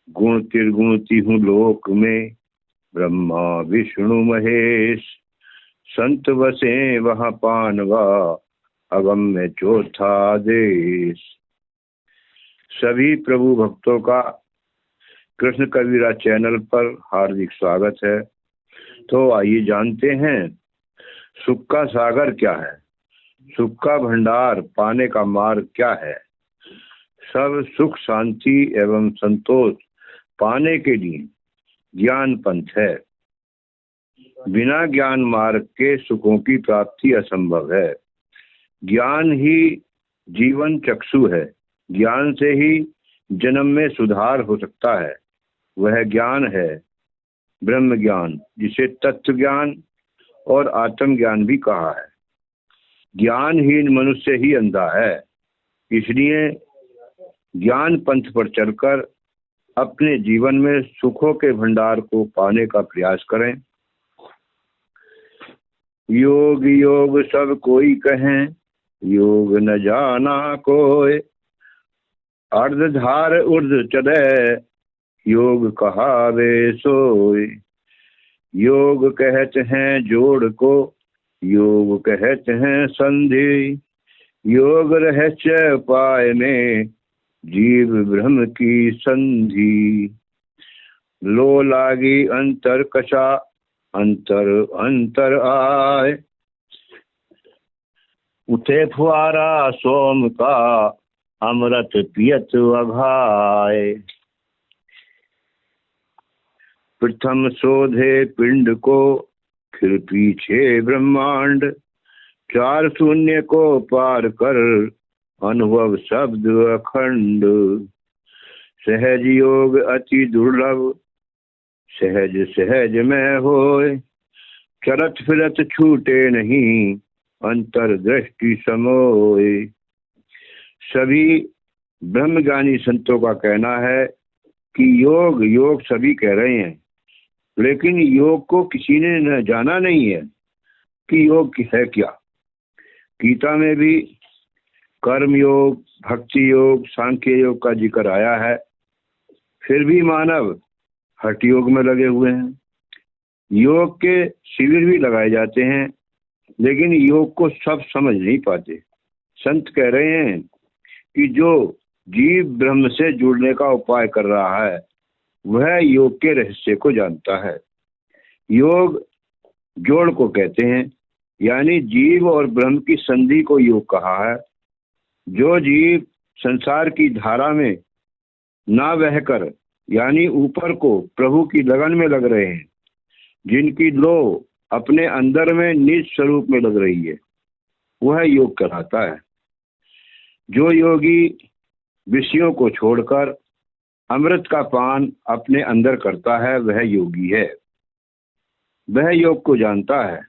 गुण त्रिगुणति हूँ लोक में, ब्रह्मा विष्णु महेश। संत बसे वहाँ पानवा, अगम में चौथा देश। सभी प्रभु भक्तों का कृष्ण कबीरा चैनल पर हार्दिक स्वागत है। तो आइए जानते हैं सुख का सागर क्या है, सुख का भंडार पाने का मार्ग क्या है। सब सुख शांति एवं संतोष पाने के लिए ज्ञान पंथ है। बिना ज्ञान मार्ग के सुखों की प्राप्ति असंभव है। ज्ञान ही जीवन चक्षु है। ज्ञान से ही जन्म में सुधार हो सकता है। वह ज्ञान है ब्रह्म ज्ञान, जिसे तत्व ज्ञान और आत्म ज्ञान भी कहा है। ज्ञानहीन मनुष्य ही अंधा है। इसलिए ज्ञान पंथ पर चलकर अपने जीवन में सुखों के भंडार को पाने का प्रयास करें। योग योग सब कोई कहें, योग न जाना कोय। अर्धधार ऊर्ध्व चले, योग कहावे सोय। योग कहते हैं जोड़ को, योग कहते हैं संधि। योग रहस्य उपाय में, जीव ब्रह्म की संधि। लो लागी अंतर कषा, अंतर अंतर आए। उठे फुआरा सोम का, अमृत पियत अघाय। प्रथम शोधे पिंड को, फिर पीछे ब्रह्मांड। चार शून्य को पार कर, अनुभव शब्द अखंड। सहज योग अति दुर्लभ, सहज सहज में होय। चलत फिरत छूटे नहीं, अंतर दृष्टि समोय। सभी ब्रह्मज्ञानी संतों का कहना है कि योग योग सभी कह रहे हैं, लेकिन योग को किसी ने जाना नहीं है कि योग है क्या। गीता में भी कर्म योग, भक्ति योग, सांख्य योग का जिक्र आया है। फिर भी मानव हठ योग में लगे हुए हैं। योग के शिविर भी लगाए जाते हैं, लेकिन योग को सब समझ नहीं पाते। संत कह रहे हैं कि जो जीव ब्रह्म से जुड़ने का उपाय कर रहा है, वह योग के रहस्य को जानता है। योग जोड़ को कहते हैं, यानी जीव और ब्रह्म की संधि को योग कहा है। जो जीव संसार की धारा में ना बहकर, यानी ऊपर को प्रभु की लगन में लग रहे हैं, जिनकी लो अपने अंदर में निज स्वरूप में लग रही है, वह योग कहलाता है। जो योगी विषयों को छोड़कर अमृत का पान अपने अंदर करता है, वह योगी है। वह योग को जानता है।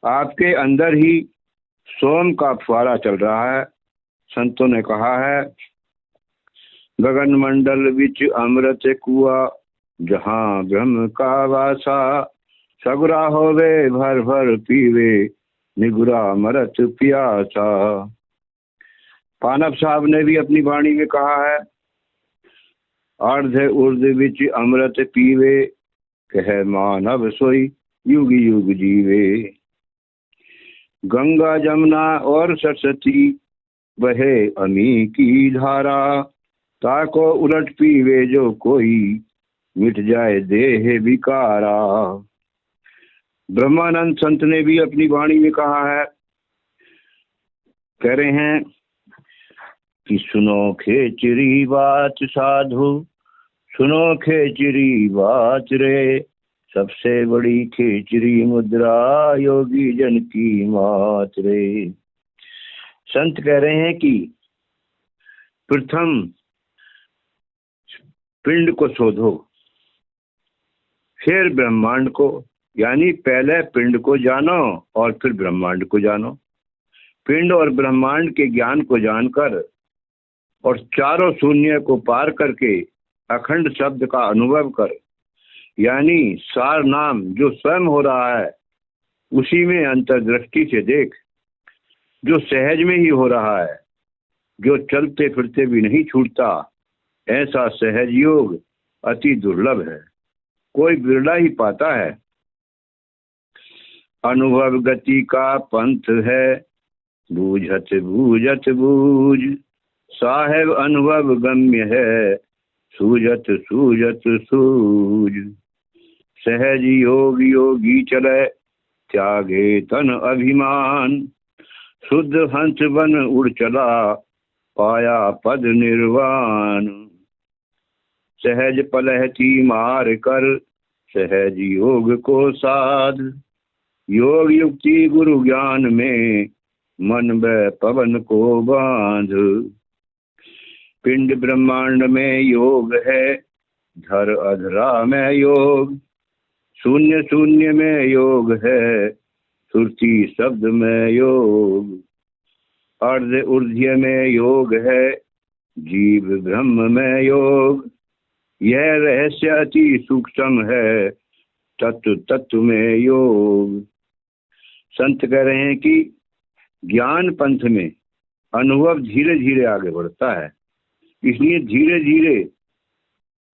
आपके अंदर ही सोम का फुहारा चल रहा है। संतों ने कहा है, गगन मंडल विच अमृत कुआ, जहां ब्रह्म का वासा। सगुरा होवे भर भर पीवे, निगुरा अमृत प्यासा। पानव साहब ने भी अपनी वाणी में कहा है, अर्ध ऊर्ध विच अमृत पीवे, कह मानव सोई युग युग जीवे। गंगा जमुना और सरस्वती बहे अमी की धारा, ताको उलट पीवे जो कोई, मिट जाए देह विकारा। ब्रह्मानंद संत ने भी अपनी वाणी में कहा है, कह रहे हैं कि सुनो खेचरी बात साधु, सुनो खेचरी बात रे। सबसे बड़ी खेचरी मुद्रा, योगी जन की मात रे। संत कह रहे हैं कि प्रथम पिंड को शोधो, फिर ब्रह्मांड को, यानी पहले पिंड को जानो और फिर ब्रह्मांड को जानो। पिंड और ब्रह्मांड के ज्ञान को जानकर और चारों शून्य को पार करके अखंड शब्द का अनुभव कर, यानी सार नाम जो स्वयं हो रहा है, उसी में अंतर्दृष्टि से देख। जो सहज में ही हो रहा है, जो चलते फिरते भी नहीं छूटता, ऐसा सहज योग अति दुर्लभ है, कोई बिरला ही पाता है। अनुभव गति का पंथ है, बूझत बूझत बूझ, साहेब अनुभव गम्य है, सूझत सूझत सूझ। सहज योग योगी चले, त्यागे तन अभिमान, शुद्ध हंस बन उड़ चला, पाया पद निर्वाण। सहज पलहती मार कर, सहज योग को साध, योग युक्ति गुरु ज्ञान में, मन व पवन को बांध। पिंड ब्रह्मांड में योग है, धर अधरा में योग, शून्य शून्य में योग है, सुरती शब्द में योग। अर्ध ऊर्ध्व में योग है, जीव ब्रह्म में योग, यह रहस्य अति सूक्ष्म है, तत्व तत्व में योग। संत कह रहे हैं कि ज्ञान पंथ में अनुभव धीरे धीरे आगे बढ़ता है, इसलिए धीरे धीरे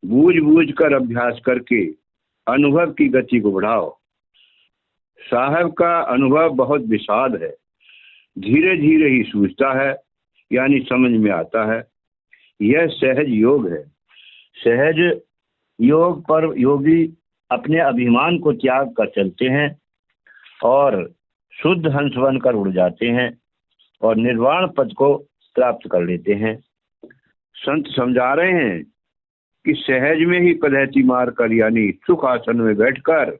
बूझ बूझ कर अभ्यास करके अनुभव की गति को बढ़ाओ। साहब का अनुभव बहुत विशाल है, धीरे धीरे ही सूझता है, यानी समझ में आता है। यह सहज योग है। सहज योग पर योगी अपने अभिमान को त्याग कर चलते हैं और शुद्ध हंस बनकर उड़ जाते हैं और निर्वाण पद को प्राप्त कर लेते हैं। संत समझा रहे हैं कि सहज में ही पलहती मारकर, यानी सुख आसन में बैठकर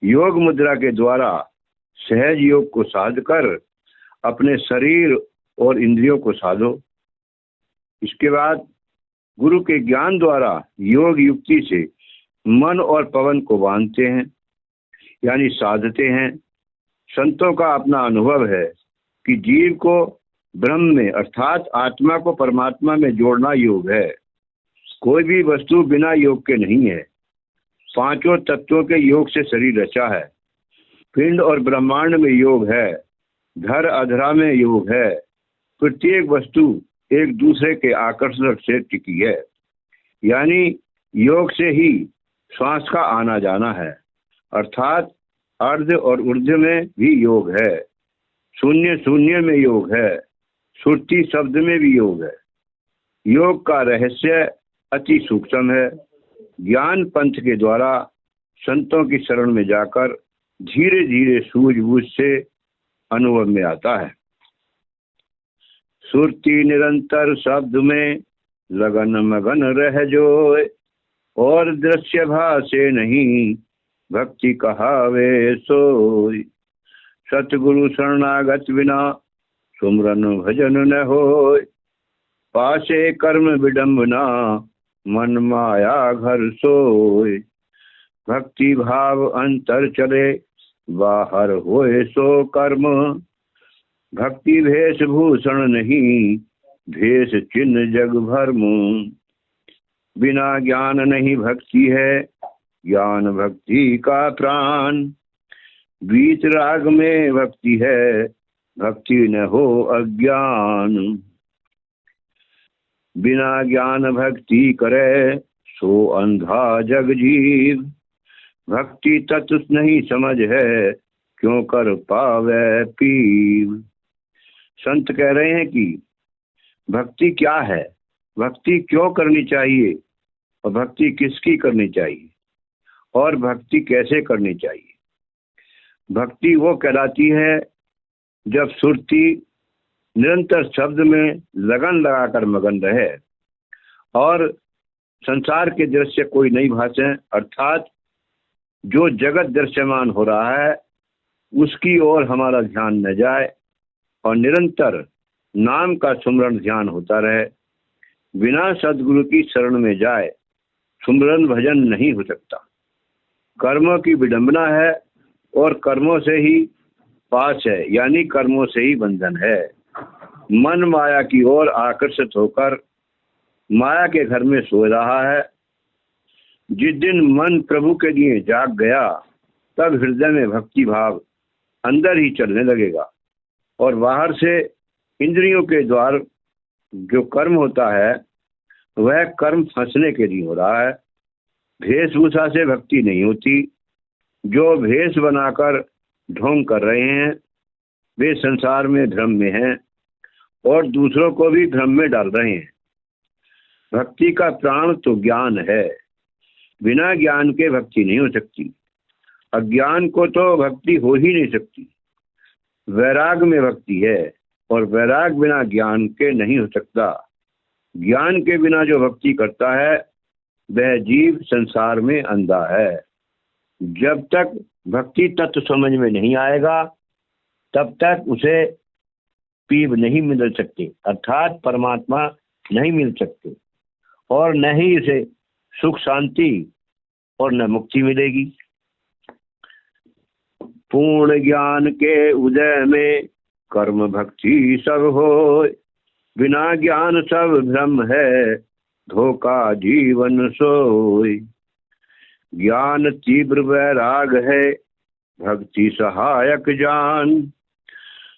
योग मुद्रा के द्वारा सहज योग को साध कर अपने शरीर और इंद्रियों को साधो। इसके बाद गुरु के ज्ञान द्वारा योग युक्ति से मन और पवन को बांधते हैं, यानी साधते हैं। संतों का अपना अनुभव है कि जीव को ब्रह्म में अर्थात आत्मा को परमात्मा में जोड़ना योग है। कोई भी वस्तु बिना योग के नहीं है। पांचों तत्वों के योग से शरीर रचा है। पिंड और ब्रह्मांड में योग है, धर अधरा में योग है। प्रत्येक वस्तु एक दूसरे के आकर्षण से टिकी है, यानी योग से ही श्वास का आना जाना है। अर्थात अर्ध और ऊर्ध्व में भी योग है, शून्य शून्य में योग है, सुरती शब्द में भी योग है। योग का रहस्य अति सूक्ष्म है। ज्ञान पंथ के द्वारा संतों की शरण में जाकर धीरे धीरे सूझबूझ से अनुभव में आता है। सुरती निरंतर शब्द में लगन मगन रह जोय, और दृश्य भाषे नहीं भक्ति कहावे सोय। सतगुरु शरणागत बिना सुमरन भजन न होय, पासे कर्म विडंबना मन माया घर सोय। भक्ति भाव अंतर चले बाहर होए सो कर्म, भक्ति भेष भूषण नहीं भेष चिन्ह जग भर्म। बिना ज्ञान नहीं भक्ति है, ज्ञान भक्ति का प्राण। बीच राग में भक्ति है, भक्ति न हो अज्ञान। बिना ज्ञान भक्ति करे सो अंधा जग जीव, भक्ति तत्व नहीं समझ है क्यों कर पावे पीव। संत कह रहे हैं कि भक्ति क्या है, भक्ति क्यों करनी चाहिए और भक्ति किसकी करनी चाहिए और भक्ति कैसे करनी चाहिए। भक्ति वो कहलाती है जब सुरती निरंतर शब्द में लगन लगाकर मगन रहे और संसार के दृश्य कोई नहीं भाषे, अर्थात जो जगत दृश्यमान हो रहा है उसकी ओर हमारा ध्यान न जाए और निरंतर नाम का सुमरण ध्यान होता रहे। बिना सदगुरु की शरण में जाए सुमरन भजन नहीं हो सकता। कर्मों की विडंबना है और कर्मों से ही पास है, यानी कर्मों से ही बंधन है। मन माया की ओर आकर्षित होकर माया के घर में सो रहा है। जिस दिन मन प्रभु के लिए जाग गया तब हृदय में भक्ति भाव अंदर ही चलने लगेगा और बाहर से इंद्रियों के द्वार जो कर्म होता है वह कर्म फंसने के लिए हो रहा है। वेशभूषा से भक्ति नहीं होती। जो भेष बनाकर ढोंग कर रहे हैं वे संसार में भ्रम में हैं और दूसरों को भी भ्रम में डाल रहे हैं। भक्ति का प्राण तो ज्ञान है। बिना ज्ञान के भक्ति नहीं हो सकती। अज्ञान को तो भक्ति हो ही नहीं सकती। वैराग में भक्ति है और वैराग बिना ज्ञान के नहीं हो सकता। ज्ञान के बिना जो भक्ति करता है वह जीव संसार में अंधा है। जब तक भक्ति तत्व समझ में नहीं आएगा तब तक उसे पीव नहीं मिल सकते, अर्थात परमात्मा नहीं मिल सकते, और न ही उसे सुख शांति और न मुक्ति मिलेगी। पूर्ण ज्ञान के उदय में कर्म भक्ति सब हो। बिना ज्ञान सब भ्रम है, धोखा जीवन सोय। ज्ञान तीव्र वैराग है, भक्ति सहायक जान।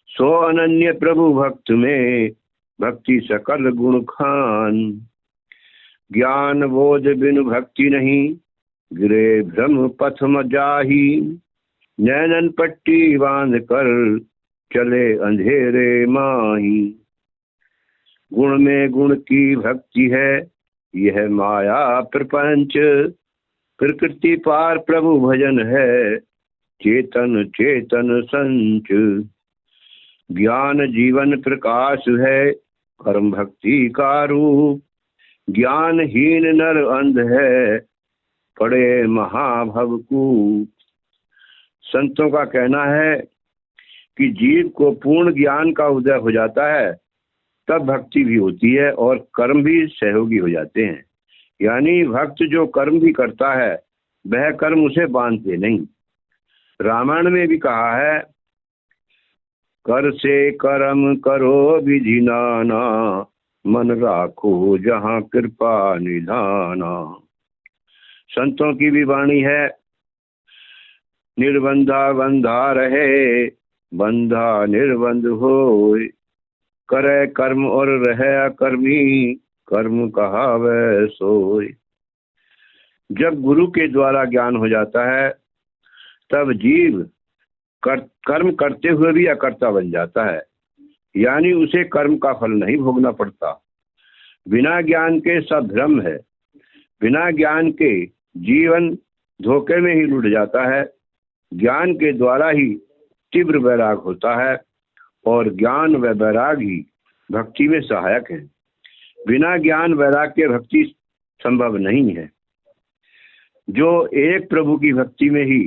सो अनन्य प्रभु भक्त में, भक्ति सकल गुण खान। ज्ञान बोध बिनु भक्ति नहीं, गिरे भ्रम पथ म जाही। नैनन पट्टी बांध कर, चले अंधेरे माही। गुण में गुण की भक्ति है, यह माया प्रपंच। प्रकृति पार प्रभु भजन है, चेतन चेतन संच। ज्ञान जीवन प्रकाश है, कर्म भक्ति का रूप। ज्ञानहीन नर अंध है, पड़े महाभवकूप। संतों का कहना है कि जीव को पूर्ण ज्ञान का उदय हो जाता है तब भक्ति भी होती है और कर्म भी सहयोगी हो जाते हैं। यानी भक्त जो कर्म भी करता है वह कर्म उसे बांधते नहीं। रामायण में भी कहा है, कर से कर्म करो विधि नाना, मन राखो जहाँ कृपा निधाना। संतों की भी वाणी है, निर्बंधा बंधा रहे, बंधा निर्बंध होय। करे कर्म और रहे अकर्मी, कर्म कहावै सोय। जब गुरु के द्वारा ज्ञान हो जाता है तब जीव कर्म करते हुए भी अकर्ता बन जाता है, यानी उसे कर्म का फल नहीं भोगना पड़ता। बिना ज्ञान के सब भ्रम है। बिना ज्ञान के जीवन धोखे में ही लुट जाता है। ज्ञान के द्वारा ही तीव्र वैराग होता है और ज्ञान व वैराग ही भक्ति में सहायक है। बिना ज्ञान वैराग के भक्ति संभव नहीं है। जो एक प्रभु की भक्ति में ही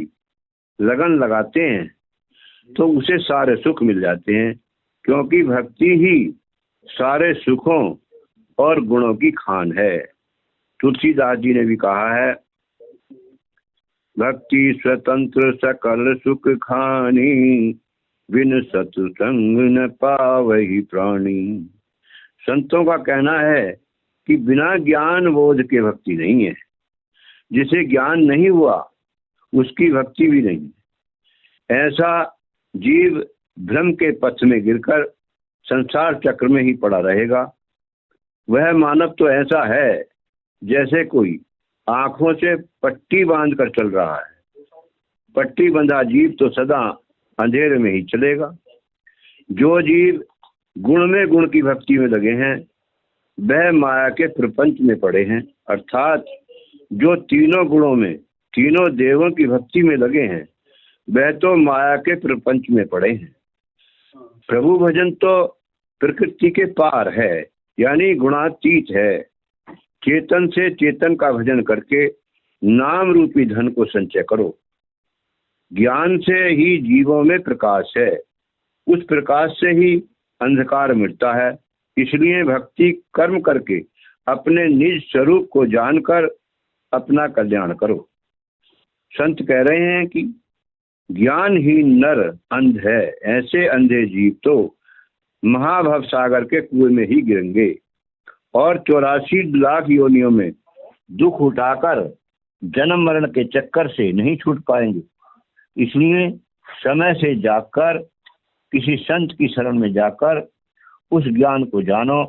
लगन लगाते हैं तो उसे सारे सुख मिल जाते हैं, क्योंकि भक्ति ही सारे सुखों और गुणों की खान है। तुलसीदास जी ने भी कहा है, भक्ति स्वतंत्र सकल सुख खानी, बिन सत्संग न पावहि प्राणी। संतों का कहना है कि बिना ज्ञान बोध के भक्ति नहीं है। जिसे ज्ञान नहीं हुआ उसकी भक्ति भी नहीं। ऐसा जीव भ्रम के पथ में गिरकर संसार चक्र में ही पड़ा रहेगा। वह मानव तो ऐसा है जैसे कोई आंखों से पट्टी बांध कर चल रहा है। पट्टी बंधा जीव तो सदा अंधेरे में ही चलेगा। जो जीव गुण में गुण की भक्ति में लगे हैं वह माया के प्रपंच में पड़े हैं, अर्थात जो तीनों गुणों में तीनों देवों की भक्ति में लगे हैं वह तो माया के प्रपंच में पड़े हैं। प्रभु भजन तो प्रकृति के पार है, यानी गुणातीत है। चेतन से चेतन का भजन करके नाम रूपी धन को संचय करो। ज्ञान से ही जीवों में प्रकाश है, उस प्रकाश से ही अंधकार मिटता है। इसलिए भक्ति कर्म करके अपने निज स्वरूप को जानकर अपना कल्याण करो। संत कह रहे हैं कि ज्ञानहीन नर अंध है, ऐसे अंधे जीव तो महाभव सागर के कुएं में ही गिरेंगे और 84 लाख योनियों में दुख उठाकर जन्म मरण के चक्कर से नहीं छूट पाएंगे। इसलिए समय से जाकर किसी संत की शरण में जाकर उस ज्ञान को जानो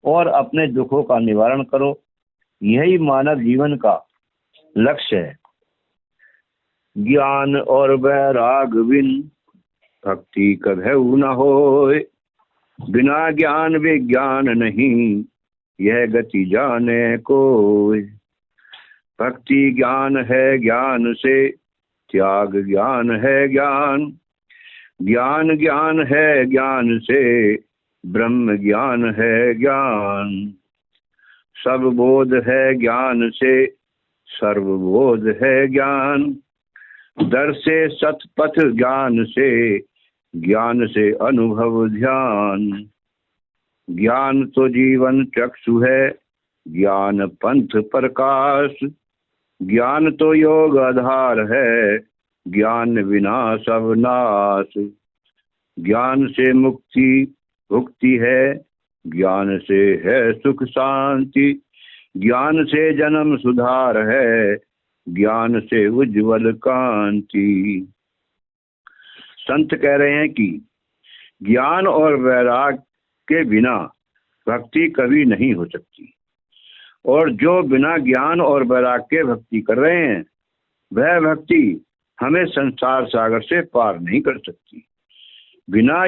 और अपने दुखों का निवारण करो। यही मानव जीवन का लक्ष्य है। ज्ञान और वैराग बिन भक्ति कभू न होए, बिना ज्ञान विज्ञान नहीं, यह गति जाने कोय। भक्ति ज्ञान है, ज्ञान से त्याग ज्ञान है ज्ञान, ज्ञान ज्ञान है, ज्ञान से ब्रह्म ज्ञान है ज्ञान। सब बोध है ज्ञान से, सर्वबोध है ज्ञान। दर से सतपथ ज्ञान से अनुभव ध्यान। ज्ञान तो जीवन चक्षु है, ज्ञान पंथ प्रकाश। ज्ञान तो योग आधार है, ज्ञान बिना सब नाश। ज्ञान से मुक्ति भुक्ति है, ज्ञान से है सुख शांति। ज्ञान से जन्म सुधार है, ज्ञान से उज्जवल कांति। संत कह रहे हैं कि ज्ञान और वैराग के बिना भक्ति कभी नहीं हो सकती, और जो बिना ज्ञान और वैराग के भक्ति कर रहे हैं वह भक्ति हमें संसार सागर से पार नहीं कर सकती। बिना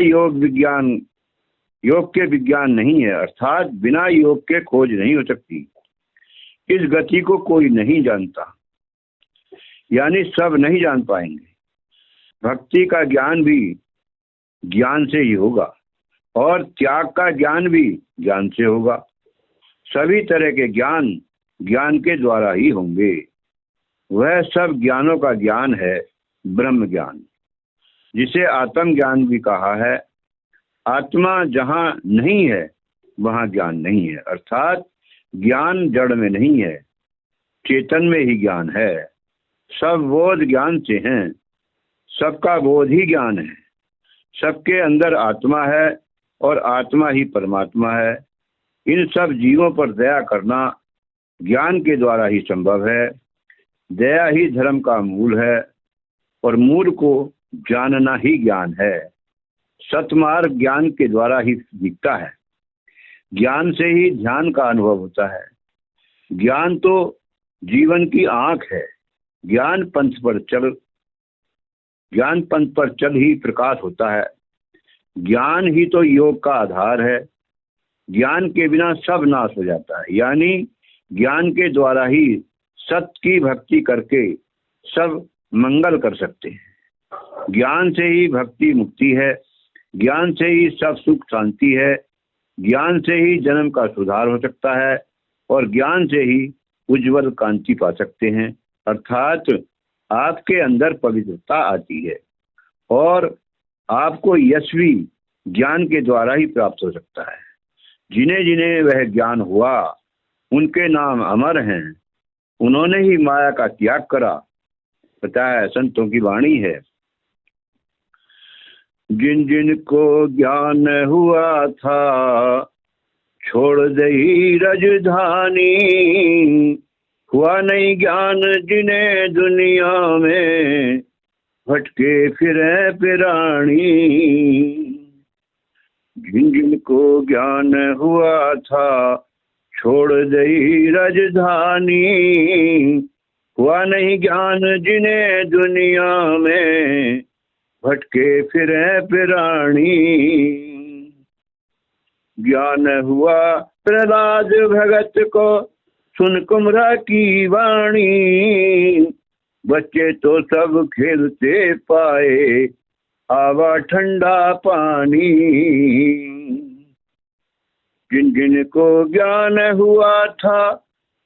योग के विज्ञान नहीं है, अर्थात बिना योग के खोज नहीं हो सकती। इस गति को कोई नहीं जानता, यानी सब नहीं जान पाएंगे। भक्ति का ज्ञान भी ज्ञान से ही होगा, और त्याग का ज्ञान भी ज्ञान से होगा। सभी तरह के ज्ञान के द्वारा ही होंगे। वह सब ज्ञानों का ज्ञान है ब्रह्म ज्ञान, जिसे आत्म ज्ञान भी कहा है। आत्मा जहाँ नहीं है वहाँ ज्ञान नहीं है, अर्थात ज्ञान जड़ में नहीं है, चेतन में ही ज्ञान है। सब बोध ज्ञान से हैं, सबका बोध ही ज्ञान है। सबके अंदर आत्मा है और आत्मा ही परमात्मा है। इन सब जीवों पर दया करना ज्ञान के द्वारा ही संभव है। दया ही धर्म का मूल है, और मूल को जानना ही ज्ञान है। सतमार्ग ज्ञान के द्वारा ही दिखता है। ज्ञान से ही ध्यान का अनुभव होता है। ज्ञान तो जीवन की आंख है। ज्ञान पंथ पर चल ही प्रकाश होता है। ज्ञान ही तो योग का आधार है। ज्ञान के बिना सब नाश हो जाता है, यानी ज्ञान के द्वारा ही सत्य की भक्ति करके सब मंगल कर सकते हैं। ज्ञान से ही भक्ति मुक्ति है, ज्ञान से ही सब सुख शांति है, ज्ञान से ही जन्म का सुधार हो सकता है, और ज्ञान से ही उज्जवल कांति पा सकते हैं, अर्थात आपके अंदर पवित्रता आती है, और आपको यश भी ज्ञान के द्वारा ही प्राप्त हो सकता है। जिन्हें जिन्हें वह ज्ञान हुआ उनके नाम अमर हैं। उन्होंने ही माया का त्याग करा। पता है, संतों की वाणी है, जिन जिन को ज्ञान हुआ था छोड़ दई राजधानी। हुआ नहीं ज्ञान जिन्हें दुनिया में भटके फिरे प्राणी। जिन जिन को ज्ञान हुआ था छोड़ दई राजधानी। हुआ नहीं ज्ञान जिन्हें दुनिया में भटके फिरे प्राणी। ज्ञान हुआ प्रहलाद भगत को सुन कुमरा की वाणी। बच्चे तो सब खेलते पाए आवा ठंडा पानी। जिन जिन को ज्ञान हुआ था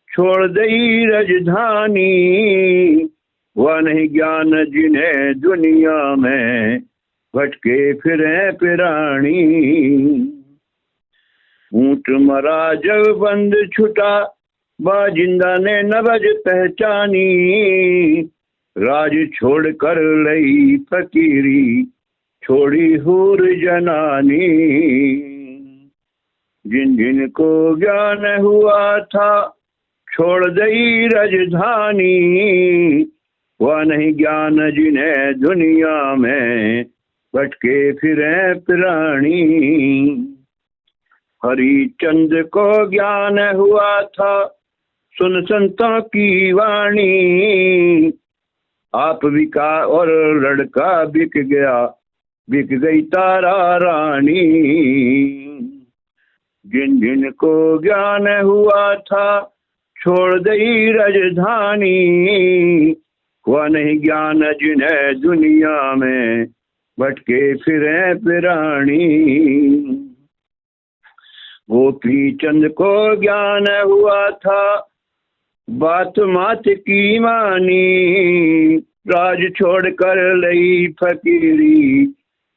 छोड़ दई राजधानी। वह नहीं ज्ञान जिन्हें दुनिया में भटके फिरे प्राणी। ऊंट मरा जब बंद छुटा बाजिंदा ने नबज पहचानी। राज छोड़ कर लई फकीरी छोड़ी हूर जनानी। जिन जिन को ज्ञान हुआ था छोड़ दई राजधानी। वह नहीं ज्ञान जिन्हें दुनिया में भटके फिरे प्राणी। हरिचंद्र को ज्ञान हुआ था सुन संतों की वाणी। आप बिका और लड़का बिक गया, बिक गई तारा रानी। जिन जिन को ज्ञान हुआ था छोड़ गई राजधानी। हुआ नहीं ज्ञान जिन्हें दुनिया में भटके फिरे प्राणी। गोपी चंद को ज्ञान हुआ था बात मात की मानी। राज छोड़कर लई फकीरी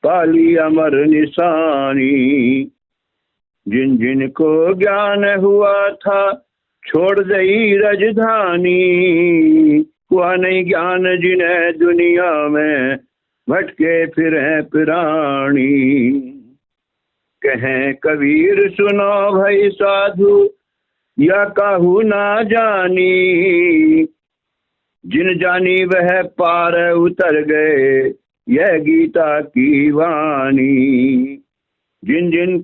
पाली अमर निशानी। जिन जिन को ज्ञान हुआ था छोड़ गई राजधानी। हुआ नहीं ज्ञान जिन्हें दुनिया में भटके फिरे प्राणी। कहें कबीर सुनो भाई साधु या कहू ना जानी। जिन जानी वह पार उतर गए यह गीता की वाणी। जिन जिन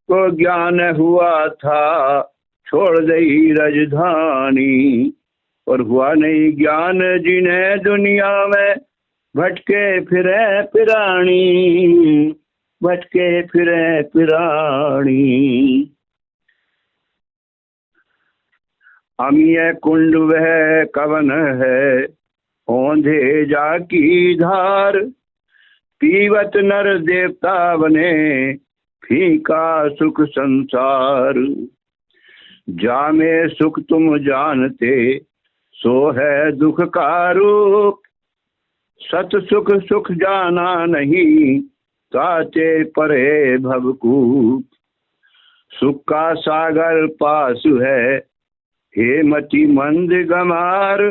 को ज्ञान हुआ था छोड़ गई राजधानी। और हुआ नहीं ज्ञान जिन्हें दुनिया में भटके फिरे प्राणी। भटके फिरे प्राणी। अमीय कुंड वह कवन है औंधे जा की धार। पीवत नर देवता बने फीका सुख संसार। जा में सुख तुम जानते सो है दुख का रूप। सत सुख सुख जाना नहीं ताते परे भवकूप। सुख का सागर पास है हे मति मंद गमार।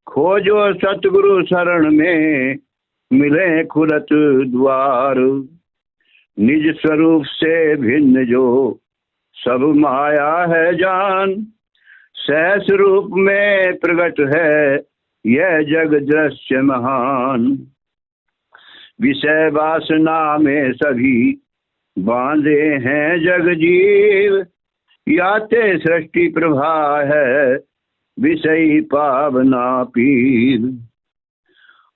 खोजो सतगुरु शरण में मिले खुलत द्वार। निज स्वरूप से भिन्न जो सब माया है जान। सहस रूप में प्रकट है यह जग दृश्य महान। विषय वासना में सभी बांधे हैं जग जीव। याते सृष्टि प्रभा है विषयी पावना पीर।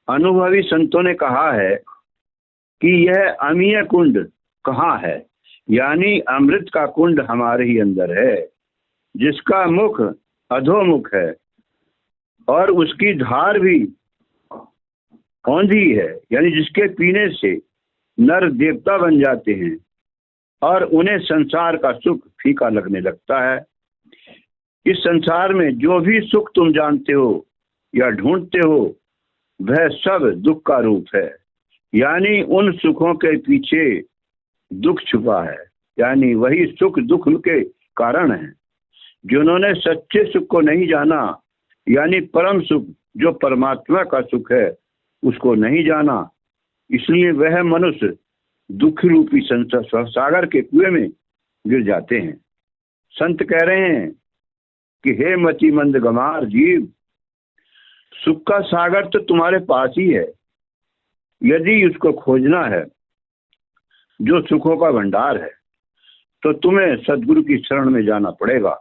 अनुभवी संतों ने कहा है कि यह अमीय कुंड कहाँ है, यानी अमृत का कुंड हमारे ही अंदर है, जिसका मुख अधोमुख है और उसकी धार भी औंधी है, यानी जिसके पीने से नर देवता बन जाते हैं और उन्हें संसार का सुख फीका लगने लगता है। इस संसार में जो भी सुख तुम जानते हो या ढूंढते हो वह सब दुख का रूप है, यानी उन सुखों के पीछे दुख छुपा है, यानी वही सुख दुख के कारण है। जिन्होंने सच्चे सुख को नहीं जाना, यानी परम सुख जो परमात्मा का सुख है, उसको नहीं जाना, इसलिए वह मनुष्य दुख रूपी सागर के कुएं में गिर जाते हैं। संत कह रहे हैं कि हे मति मंद गमार जीव, सुख का सागर तो तुम्हारे पास ही है। यदि उसको खोजना है, जो सुखों का भंडार है, तो तुम्हें सदगुरु की शरण में जाना पड़ेगा,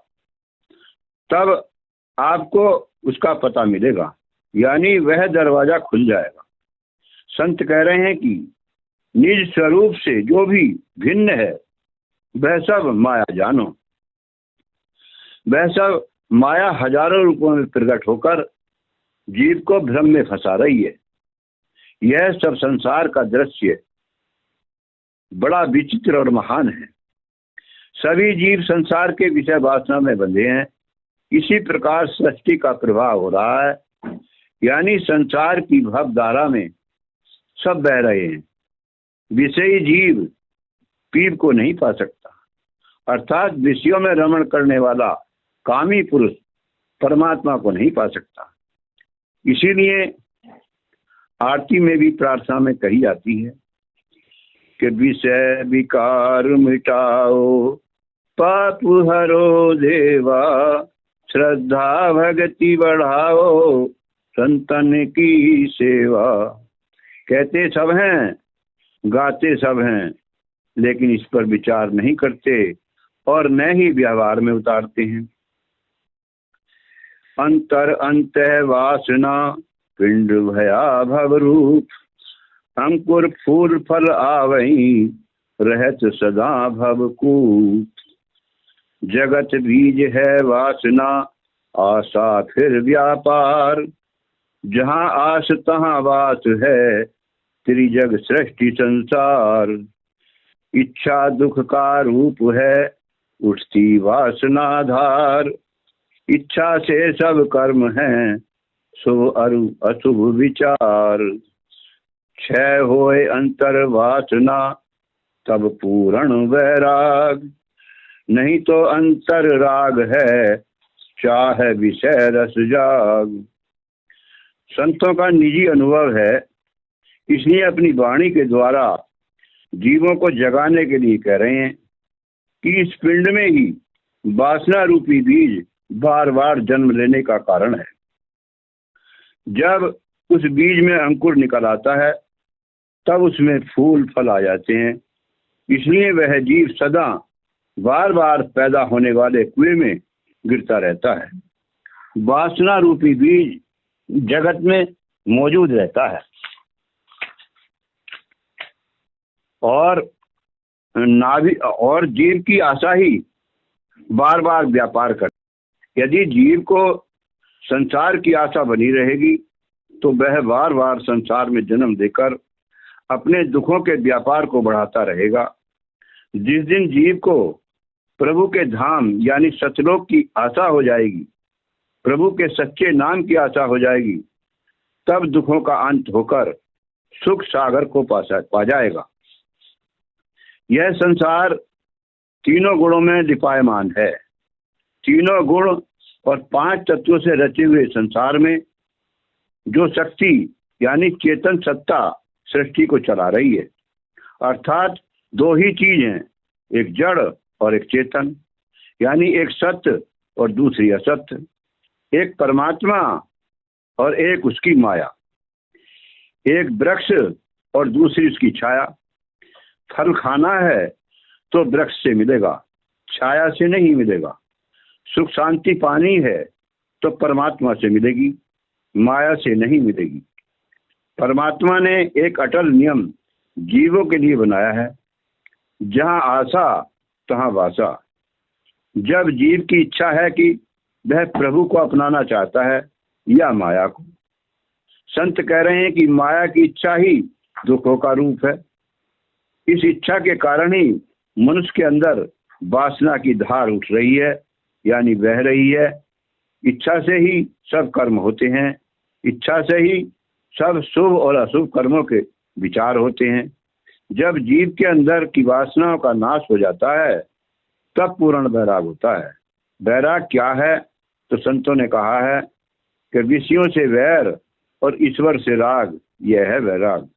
तब आपको उसका पता मिलेगा, यानी वह दरवाजा खुल जाएगा। संत कह रहे हैं कि निज स्वरूप से जो भी भिन्न है वह सब माया जानो। वह सब माया हजारों रूपों में प्रकट होकर जीव को भ्रम में फंसा रही है। यह सब संसार का दृश्य बड़ा विचित्र और महान है। सभी जीव संसार के विषय वासना में बंधे हैं। इसी प्रकार सृष्टि का प्रभाव हो रहा है, यानी संसार की भवधारा में सब बह रहे हैं। विषयी जीव पीर को नहीं पा सकता, अर्थात विषयों में रमण करने वाला कामी पुरुष परमात्मा को नहीं पा सकता। इसीलिए आरती में भी प्रार्थना में कही जाती है कि विषय विकार मिटाओ पाप हरो देवा। श्रद्धा भक्ति बढ़ाओ संतन की सेवा। कहते सब हैं, गाते सब हैं, लेकिन इस पर विचार नहीं करते और न ही व्यवहार में उतारते हैं। अंतर अंत वासना पिंड भया भव रूप, अंकुर फूल फल आवई रहत सदा भवकूप। जगत बीज है वासना आशा फिर व्यापार, जहाँ आस तहाँ वास है त्रिजग सृष्टि संसार। इच्छा दुख का रूप है उठती वासनाधार, इच्छा से सब कर्म है शुभ अरु अशुभ विचार। क्षय होए अंतर वासना तब पूर्ण वैराग, नहीं तो अंतर राग है चाहे विषय रस जाग। संतों का निजी अनुभव है, इसलिए अपनी वाणी के द्वारा जीवों को जगाने के लिए कह रहे हैं कि इस पिंड में ही वासना रूपी बीज बार बार जन्म लेने का कारण है। जब उस बीज में अंकुर निकल आता है तब उसमें फूल फल आ जाते हैं, इसलिए वह जीव सदा बार बार पैदा होने वाले कुएं में गिरता रहता है। वासना रूपी बीज जगत में मौजूद रहता है और नाभि और जीव की आशा ही बार बार व्यापार कर। यदि जीव को संसार की आशा बनी रहेगी तो वह बार बार संसार में जन्म देकर अपने दुखों के व्यापार को बढ़ाता रहेगा। जिस दिन जीव को प्रभु के धाम यानी सतलोक की आशा हो जाएगी, प्रभु के सच्चे नाम की आशा हो जाएगी, तब दुखों का अंत होकर सुख सागर को पा जाएगा। यह संसार तीनों गुणों में लिपायमान है। तीनों गुण और 5 तत्वों से रचे हुए संसार में जो शक्ति यानी चेतन सत्ता सृष्टि को चला रही है, अर्थात 2 ही चीज हैं, एक जड़ और एक चेतन, यानी एक सत्य और दूसरी असत्य, एक परमात्मा और एक उसकी माया, एक वृक्ष और दूसरी उसकी छाया। फल खाना है तो वृक्ष से मिलेगा, छाया से नहीं मिलेगा। सुख शांति पानी है तो परमात्मा से मिलेगी, माया से नहीं मिलेगी। परमात्मा ने एक अटल नियम जीवों के लिए बनाया है, जहाँ आशा तहाँ वासा। जब जीव की इच्छा है कि वह प्रभु को अपनाना चाहता है या माया को, संत कह रहे हैं कि माया की इच्छा ही दुखों का रूप है। इस इच्छा के कारण ही मनुष्य के अंदर वासना की धार उठ रही है यानी बह रही है। इच्छा से ही सब कर्म होते हैं, इच्छा से ही सब शुभ और अशुभ कर्मों के विचार होते हैं। जब जीव के अंदर की वासनाओं का नाश हो जाता है तब पूर्ण वैराग होता है। वैराग क्या है? तो संतों ने कहा है कि विषयों से वैर और ईश्वर से राग, यह है वैराग।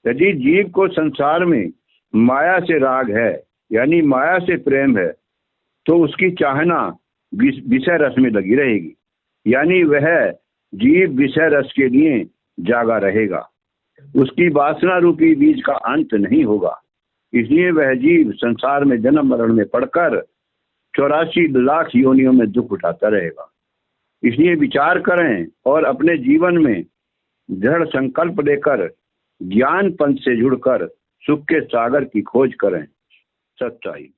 यदि जीव को संसार में माया से राग है यानी माया से प्रेम है तो उसकी चाहना विषय रस में लगी रहेगी, यानी वह जीव विषय रस के लिए जागा रहेगा। उसकी वासना रूपी बीज का अंत नहीं होगा, इसलिए वह जीव संसार में जन्म मरण में पड़कर 84 लाख योनियों में दुख उठाता रहेगा। इसलिए विचार करें और अपने जीवन में दृढ़ संकल्प लेकर ज्ञान पंथ से जुड़कर सुख के सागर की खोज करें। सच्चाई।